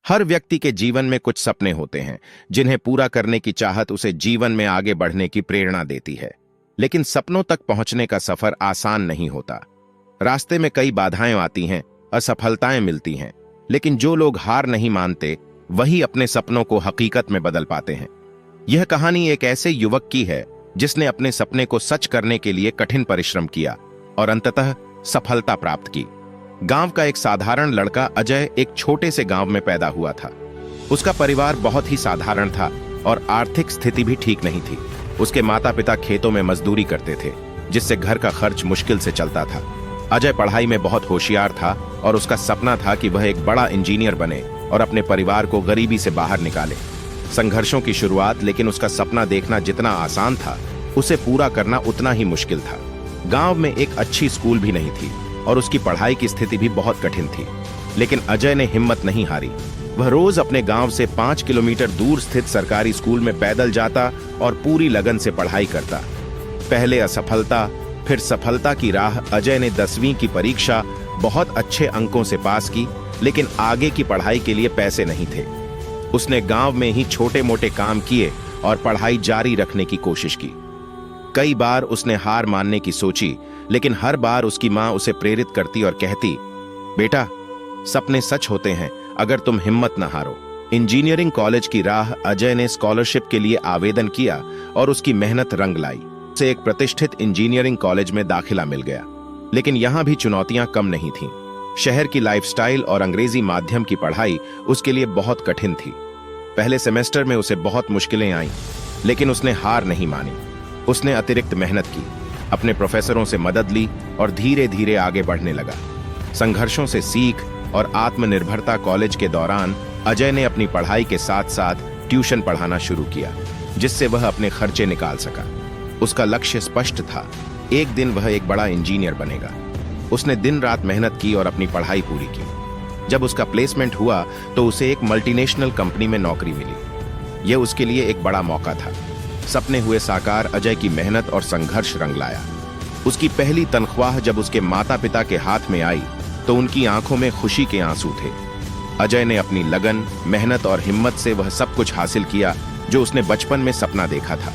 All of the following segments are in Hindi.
हर व्यक्ति के जीवन में कुछ सपने होते हैं जिन्हें पूरा करने की चाहत उसे जीवन में आगे बढ़ने की प्रेरणा देती है। लेकिन सपनों तक पहुंचने का सफर आसान नहीं होता। रास्ते में कई बाधाएं आती हैं, असफलताएं मिलती हैं, लेकिन जो लोग हार नहीं मानते वही अपने सपनों को हकीकत में बदल पाते हैं। यह कहानी एक ऐसे युवक की है जिसने अपने सपने को सच करने के लिए कठिन परिश्रम किया और अंततः सफलता प्राप्त की। गांव का एक साधारण लड़का अजय एक छोटे से गांव में पैदा हुआ था। उसका परिवार बहुत ही साधारण था और आर्थिक स्थिति भी ठीक नहीं थी। उसके माता पिता खेतों में मजदूरी करते थे, जिससे घर का खर्च मुश्किल से चलता था। अजय पढ़ाई में बहुत होशियार था और उसका सपना था कि वह एक बड़ा इंजीनियर बने और अपने परिवार को गरीबी से बाहर निकाले। संघर्षों की शुरुआत, लेकिन उसका सपना देखना जितना आसान था, उसे पूरा करना उतना ही मुश्किल था। गांव में एक अच्छी स्कूल भी नहीं थी और उसकी पढ़ाई की स्थिति भी बहुत कठिन थी, लेकिन अजय ने हिम्मत नहीं हारी। वह रोज अपने गांव से 5 किलोमीटर दूर स्थित सरकारी स्कूल में पैदल जाता और पूरी लगन से पढ़ाई करता। पहले असफलता, फिर सफलता की राह। अजय ने 10वीं की परीक्षा बहुत अच्छे अंकों से पास की, लेकिन आगे की पढ़ाई के लिए पैसे नहीं थे। उसने गांव में ही छोटे मोटे काम किए और पढ़ाई जारी रखने की कोशिश की। कई बार उसने हार मानने की सोची, लेकिन हर बार उसकी मां उसे प्रेरित करती और कहती, बेटा, सपने सच होते हैं अगर तुम हिम्मत न हारो। इंजीनियरिंग कॉलेज की राह। अजय ने स्कॉलरशिप के लिए आवेदन किया और उसकी मेहनत रंग लाई। उसे एक प्रतिष्ठित इंजीनियरिंग कॉलेज में दाखिला मिल गया, लेकिन यहां भी चुनौतियां कम नहीं थीं। शहर की लाइफस्टाइल और अंग्रेजी माध्यम की पढ़ाई उसके लिए बहुत कठिन थी। पहले सेमेस्टर में उसे बहुत मुश्किलें आईं, लेकिन उसने हार नहीं मानी। उसने अतिरिक्त मेहनत की, अपने प्रोफेसरों से मदद ली और धीरे धीरे आगे बढ़ने लगा। संघर्षों से सीख और आत्मनिर्भरता। कॉलेज के दौरान अजय ने अपनी पढ़ाई के साथ साथ ट्यूशन पढ़ाना शुरू किया, जिससे वह अपने खर्चे निकाल सका। उसका लक्ष्य स्पष्ट था, एक दिन वह एक बड़ा इंजीनियर बनेगा। उसने दिन रात मेहनत की और अपनी पढ़ाई पूरी की। जब उसका प्लेसमेंट हुआ तो उसे एक मल्टीनेशनल कंपनी में नौकरी मिली। यह उसके लिए एक बड़ा मौका था। सपने हुए साकार। अजय की मेहनत और संघर्ष रंग लाया। उसकी पहली तनख्वाह जब उसके माता पिता के हाथ में आई तो उनकी आंखों में खुशी के आंसू थे। अजय ने अपनी लगन, मेहनत और हिम्मत से वह सब कुछ हासिल किया जो उसने बचपन में सपना देखा था।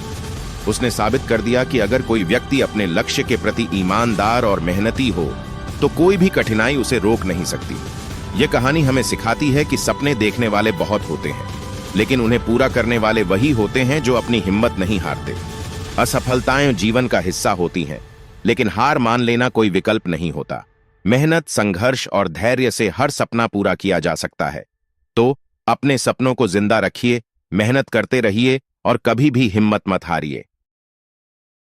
उसने साबित कर दिया कि अगर कोई व्यक्ति अपने लक्ष्य के प्रति ईमानदार और मेहनती हो तो कोई भी कठिनाई उसे रोक नहीं सकती। यह कहानी हमें सिखाती है कि सपने देखने वाले बहुत होते हैं, लेकिन उन्हें पूरा करने वाले वही होते हैं जो अपनी हिम्मत नहीं हारते। असफलताएं जीवन का हिस्सा होती हैं, लेकिन हार मान लेना कोई विकल्प नहीं होता। मेहनत, संघर्ष और धैर्य से हर सपना पूरा किया जा सकता है। तो अपने सपनों को जिंदा रखिए, मेहनत करते रहिए और कभी भी हिम्मत मत हारिए।